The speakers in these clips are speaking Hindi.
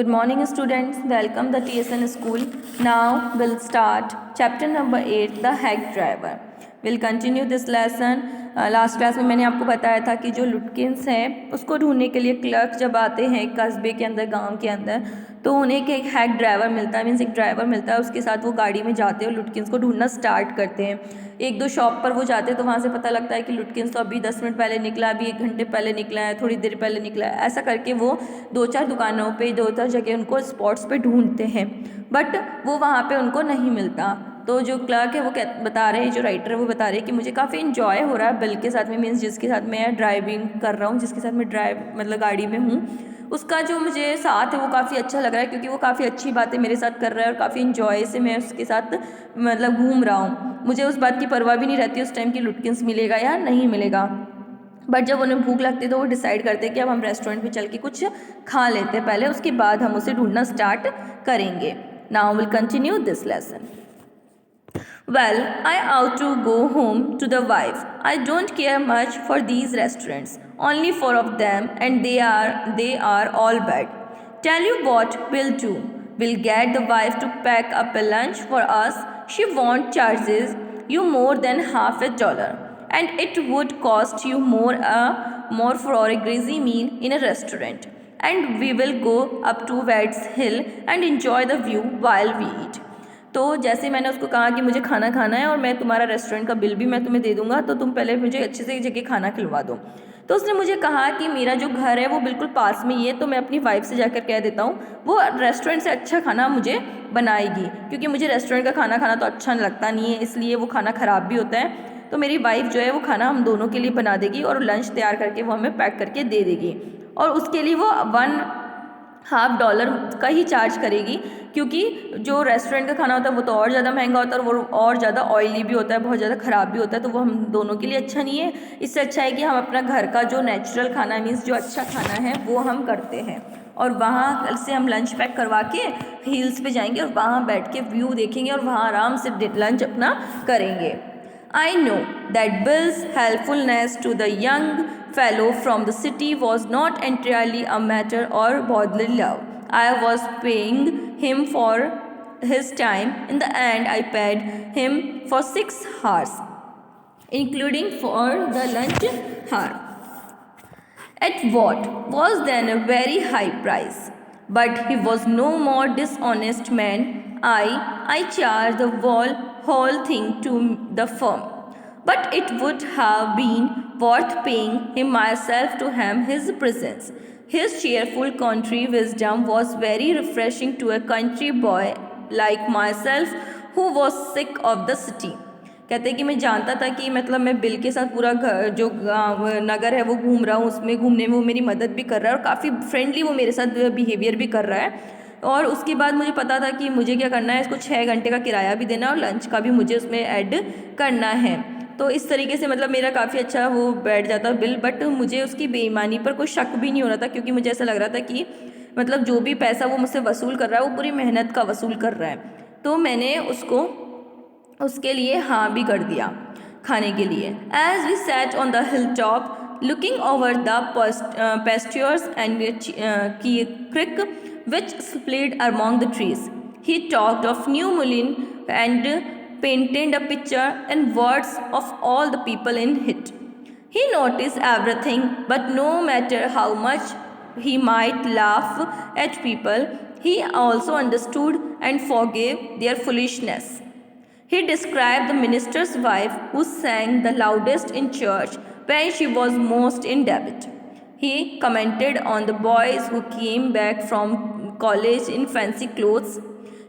Good morning students, welcome the TSN school. Now we'll start chapter number 8, the hack driver. We'll continue this lesson. Last class में मैंने आपको बताया था कि जो लुटकिंस हैं उसको ढूंढने के लिए क्लर्क जब आते हैं कस्बे के अंदर, गांव के अंदर, तो उन्हें एक हैक ड्राइवर मिलता है, मीन्स एक ड्राइवर मिलता है, उसके साथ वो गाड़ी में जाते हैं और लुटकिंस को ढूंढना स्टार्ट करते हैं। एक दो शॉप पर वो जाते हैं तो वहाँ से पता लगता है कि लुटकिंस तो अभी 10 मिनट पहले निकला, अभी 1 घंटे पहले निकला है, थोड़ी देर पहले निकला है। ऐसा करके वो 2-4 दुकानों पे, 2-4 जगह उनको स्पॉट्स पे ढूंढते हैं, बट वो वहाँ पे उनको नहीं मिलता। तो जो क्लर्क है वो बता रहे हैं, जो राइटर है वो बता रहे हैं कि मुझे काफ़ी इन्जॉय हो रहा है बिल के साथ में, मीन्स जिसके साथ मैं ड्राइविंग कर रहा हूँ, जिसके साथ मैं मतलब गाड़ी में हूँ, उसका जो मुझे साथ है वो काफ़ी अच्छा लग रहा है, क्योंकि वो काफ़ी अच्छी बातें मेरे साथ कर रहा है और काफ़ी इन्जॉय से मैं उसके साथ मतलब घूम रहा हूँ। मुझे उस बात की परवाह भी नहीं रहती उस टाइम कि लुटकिंस मिलेगा या नहीं मिलेगा। बट जब उन्हें भूख लगती है तो वो डिसाइड करते हैं कि अब हम रेस्टोरेंट में चल के कुछ खा लेते हैं पहले, उसके बाद हम उसे ढूंढना स्टार्ट करेंगे। Now will continue this lesson. Well, I ought to go home to the wife. I don't care much for these restaurants. Only 4 of them, and they are all bad. Tell you what we'll do. We'll get the wife to pack up a lunch for us. She won't charges you more than $50, and it would cost you more for a greasy meal in a restaurant. And we will go up to Weds Hill and enjoy the view while we eat. तो जैसे मैंने उसको कहा कि मुझे खाना खाना है और मैं तुम्हारा रेस्टोरेंट का बिल भी मैं तुम्हें दे दूंगा, तो तुम पहले मुझे अच्छे से एक जगह खाना खिलवा दो। तो उसने मुझे कहा कि मेरा जो घर है वो बिल्कुल पास में ही है, तो मैं अपनी वाइफ से जाकर कह देता हूँ वो रेस्टोरेंट से अच्छा खाना मुझे बनाएगी, क्योंकि मुझे रेस्टोरेंट का खाना खाना तो अच्छा लगता नहीं है, इसलिए वो खाना ख़राब भी होता है। तो मेरी वाइफ जो है वो खाना हम दोनों के लिए बना देगी और लंच तैयार करके वो हमें पैक करके दे देगी, और उसके लिए वो $1.50 का ही चार्ज करेगी, क्योंकि जो रेस्टोरेंट का खाना होता है वो तो और ज़्यादा महंगा होता है और वो और ज़्यादा ऑयली भी होता है, बहुत ज़्यादा ख़राब भी होता है, तो वो हम दोनों के लिए अच्छा नहीं है। इससे अच्छा है कि हम अपना घर का जो नेचुरल खाना, मीन्स जो अच्छा खाना है वो हम करते हैं, और वहाँ से हम लंच पैक करवा के हिल्स पे जाएंगे और वहाँ बैठ के व्यू देखेंगे और वहाँ आराम से लंच अपना करेंगे। I know that Bill's helpfulness to the young fellow from the city was not entirely a matter of brotherly love. I was paying him for his time. In the end, I paid him for 6 hours, including for the lunch hour, at what was then a very high price. But he was no more dishonest man. I charged the whole thing to the firm. But it would have been worth paying him myself to have his presence. His cheerful country wisdom was very refreshing to a country boy like myself who was sick of the city. कहते हैं कि मैं जानता था कि मतलब मैं बिल के साथ पूरा घर जो नगर है वो घूम रहा हूँ, उसमें घूमने में वो मेरी मदद भी कर रहा है और काफ़ी फ्रेंडली वो मेरे साथ बिहेवियर भी कर रहा है। और उसके बाद मुझे पता था कि मुझे क्या करना है, इसको 6 घंटे का किराया भी देना और लंच का भी मुझे उसमें ऐड करना है। तो इस तरीके से मतलब मेरा काफ़ी अच्छा वो बैठ जाता बिल, बट मुझे उसकी बेईमानी पर कोई शक भी नहीं हो रहा था, क्योंकि मुझे ऐसा लग रहा था कि मतलब जो भी पैसा वो मुझसे वसूल कर रहा है वो पूरी मेहनत का वसूल कर रहा है। तो मैंने उसके लिए हाँ भी कर दिया खाने के लिए। As we sat on the hilltop looking over the pastures and creek which split among the trees, he talked of New Mullen and painted a picture and words of all the people in it. He noticed everything, but no matter how much he might laugh at people, he also understood and forgave their foolishness. He described the minister's wife who sang the loudest in church when she was most in debt. He commented on the boys who came back from college in fancy clothes.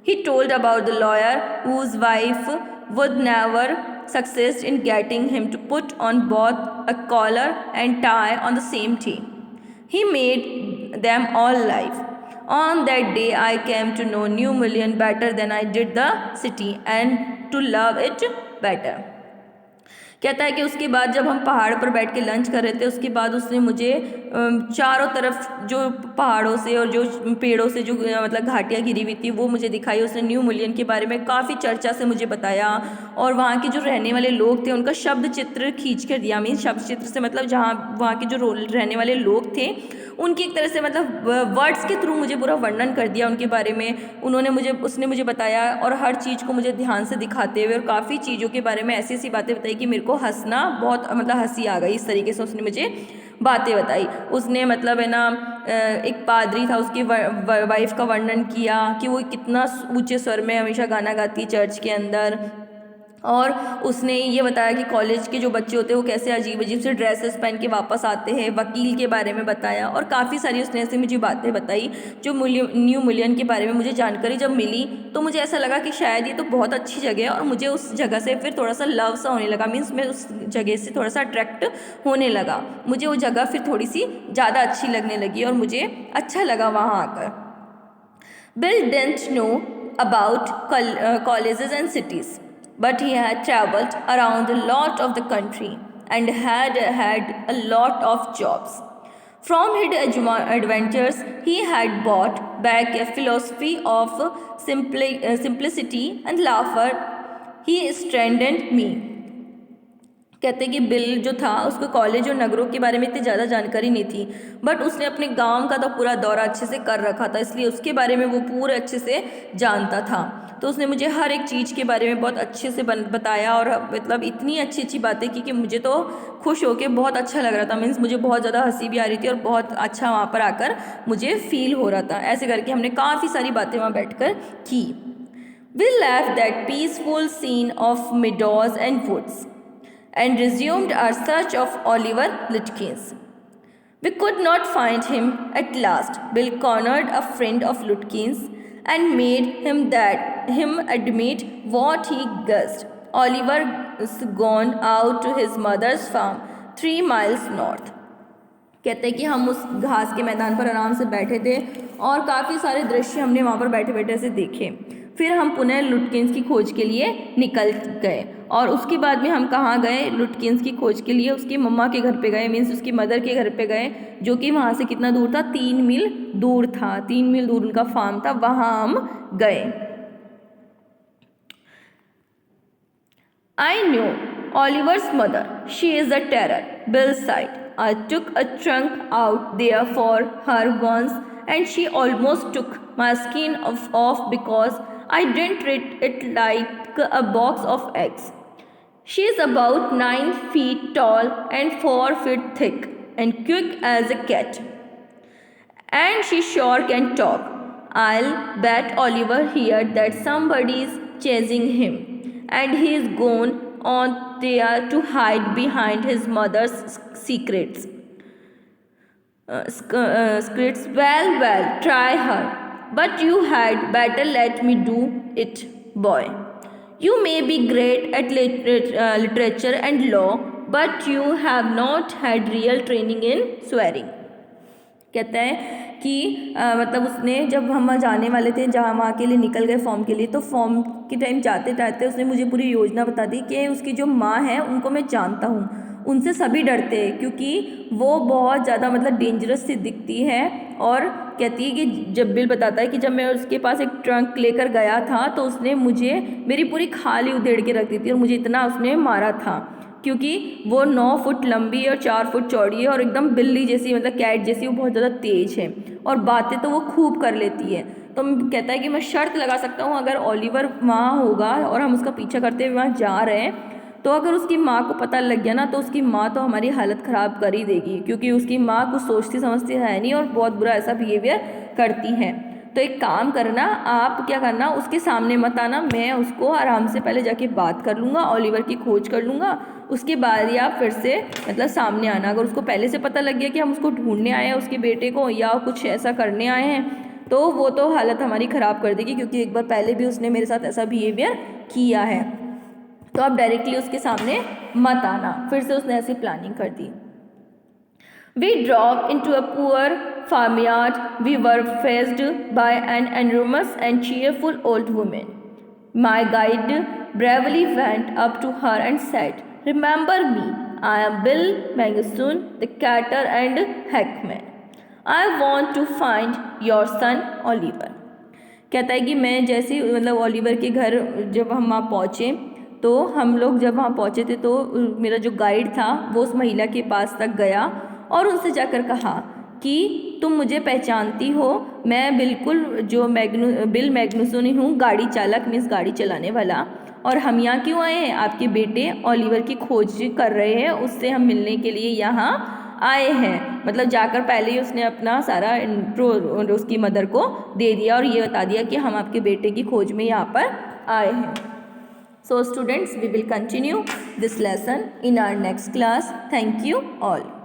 He told about the lawyer whose wife would never succeed in getting him to put on both a collar and tie on the same day. He made them all laugh. On that day, I came to know New Mullen better than I did the city and to love it better. कहता है कि उसके बाद जब हम पहाड़ पर बैठ के लंच कर रहे थे, उसके बाद उसने मुझे चारों तरफ जो पहाड़ों से और जो पेड़ों से जो मतलब घाटियाँ घिरी हुई थी वो मुझे दिखाई। उसने न्यू मुलियन के बारे में काफ़ी चर्चा से मुझे बताया और वहाँ के जो रहने वाले लोग थे उनका शब्द चित्र खींच कर दिया। मीन्स शब्द चित्र से मतलब जहाँ वहाँ के जो रहने वाले लोग थे उनकी एक तरह से मतलब वर्ड्स के थ्रू मुझे पूरा वर्णन कर दिया उनके बारे में। उसने मुझे बताया और हर चीज़ को मुझे ध्यान से दिखाते हुए और काफ़ी चीज़ों के बारे में ऐसी ऐसी बातें बताई कि मेरे को हंसना बहुत मतलब हंसी आ गई। इस तरीके से उसने मुझे बातें बताई। उसने मतलब है ना एक पादरी था, उसकी वाइफ का वर्णन किया कि वो कितना ऊंचे स्वर में हमेशा गाना गाती चर्च के अंदर। और उसने ये बताया कि कॉलेज के जो बच्चे होते हैं वो कैसे अजीब अजीब से ड्रेसेस पहन के वापस आते हैं। वकील के बारे में बताया और काफ़ी सारी उसने ऐसी मुझे बातें बताई जो न्यू मिलियन के बारे में मुझे जानकारी जब मिली तो मुझे ऐसा लगा कि शायद ये तो बहुत अच्छी जगह है और मुझे उस जगह से फिर थोड़ा सा लव सा होने लगा। मीन्स मैं उस जगह से थोड़ा सा अट्रैक्ट होने लगा। मुझे वो जगह फिर थोड़ी सी ज़्यादा अच्छी लगने लगी और मुझे अच्छा लगा वहाँ आकर। Bill didn't know about colleges and cities, but he had traveled around a lot of the country and had had a lot of jobs. From his adventures, he had brought back a philosophy of simplicity and laughter. He strengthened me. कहते हैं कि बिल जो था उसको कॉलेज और नगरों के बारे में इतनी ज़्यादा जानकारी नहीं थी, बट उसने अपने गांव का तो पूरा दौरा अच्छे से कर रखा था, इसलिए उसके बारे में वो पूरे अच्छे से जानता था। तो उसने मुझे हर एक चीज़ के बारे में बहुत अच्छे से बताया और मतलब इतनी अच्छी अच्छी बातें की कि मुझे तो खुश होकर बहुत अच्छा लग रहा था। मीन्स मुझे बहुत ज़्यादा हंसी भी आ रही थी और बहुत अच्छा वहाँ पर आकर मुझे फील हो रहा था। ऐसे करके हमने काफ़ी सारी बातें वहाँ बैठ कर की। We left that peaceful scene of meadows and woods and resumed our search of Oliver Lutkins. We could not find him at last. Bill cornered a friend of Lutkins and made him admit what he guessed. Oliver is gone out to his mother's farm 3 miles north. कहते हैं कि हम उस घास के मैदान पर आराम से बैठे थे और काफ़ी सारे दृश्य हमने वहाँ पर बैठे बैठे से देखे। फिर हम पुनः लुटकिंस की खोज के लिए निकल गए और उसके बाद में हम कहाँ गए, लुटकिंस की खोज के लिए उसकी मम्मा के घर पे गए। मीन्स उसकी मदर के घर पे गए, जो कि वहाँ से कितना दूर था, 3 मील दूर था। 3 मील दूर उनका फार्म था, वहाँ हम गए। I knew Oliver's mother. She is a terror, Bill sighed. I took a trunk out there for her once and she almost took my skin off because I didn't treat it like a box of eggs. She is about 9 feet tall and 4 feet thick and quick as a cat. And she sure can talk. I'll bet Oliver here that somebody's chasing him and he's gone on there to hide behind his mother's secrets. Well, try her. But you had better let me do it, boy. You may be great at literature and law, but you have not had real training in swearing. कहता है कि मतलब उसने जब हम जाने वाले थे, जहाँ वहाँ के लिए निकल गए फॉर्म के लिए, तो फॉर्म के टाइम जाते जाते उसने मुझे पूरी योजना बता दी कि उसकी जो माँ है उनको मैं जानता हूँ, उनसे सभी डरते हैं क्योंकि वो बहुत ज़्यादा मतलब डेंजरस सी दिखती है। और कहती है कि जब बिल बताता है कि जब मैं उसके पास एक ट्रंक लेकर गया था तो उसने मुझे मेरी पूरी खाल उधेड़ के रख दी थी और मुझे इतना उसने मारा था क्योंकि वो 9 फुट लंबी और 4 फुट चौड़ी है और एकदम बिल्ली जैसी मतलब कैट जैसी, वो बहुत ज़्यादा तेज है और बातें तो वो खूब कर लेती है। तो कहता है कि मैं शर्त लगा सकता हूँ अगर ओलिवर वहाँ होगा और हम उसका पीछा करते हुए वहाँ जा रहे हैं तो अगर उसकी माँ को पता लग गया ना तो उसकी माँ तो हमारी हालत ख़राब कर ही देगी, क्योंकि उसकी माँ कुछ सोचती समझती है नहीं और बहुत बुरा ऐसा बिहेवियर करती है। तो एक काम करना, आप क्या करना, उसके सामने मत आना, मैं उसको आराम से पहले जाके बात कर लूँगा, ओलिवर की खोज कर लूँगा, उसके बाद ही आप फिर से मतलब सामने आना। अगर उसको पहले से पता लग गया कि हम उसको ढूंढने आए हैं उसके बेटे को या कुछ ऐसा करने आए हैं तो वो तो हालत हमारी ख़राब कर देगी, क्योंकि एक बार पहले भी उसने मेरे साथ ऐसा बिहेवियर किया है। तो आप डायरेक्टली उसके सामने मत आना। फिर से उसने ऐसी प्लानिंग कर दी। We drove into a poor farmyard. We were faced by an enormous and cheerful old woman. My guide bravely went up to her and said, "Remember me. I am Bill Mangasoon, the catter and hackman. I want to find your son Oliver." कहता है कि मैं जैसे मतलब ओलिवर के घर जब हम वहाँ पहुँचे तो हम लोग जब वहाँ पहुँचे थे तो मेरा जो गाइड था वो उस महिला के पास तक गया और उनसे जाकर कहा कि तुम मुझे पहचानती हो, मैं बिल्कुल जो बिल मैग्नुसन हूँ, गाड़ी चालक मीन्स गाड़ी चलाने वाला। और हम यहाँ क्यों आए हैं? आपके बेटे ओलिवर की खोज कर रहे हैं, उससे हम मिलने के लिए यहाँ आए हैं। मतलब जाकर पहले ही उसने अपना सारा इंट्रो उसकी मदर को दे दिया और ये बता दिया कि हम आपके बेटे की खोज में यहाँ पर आए हैं। So students, we will continue this lesson in our next class. Thank you all.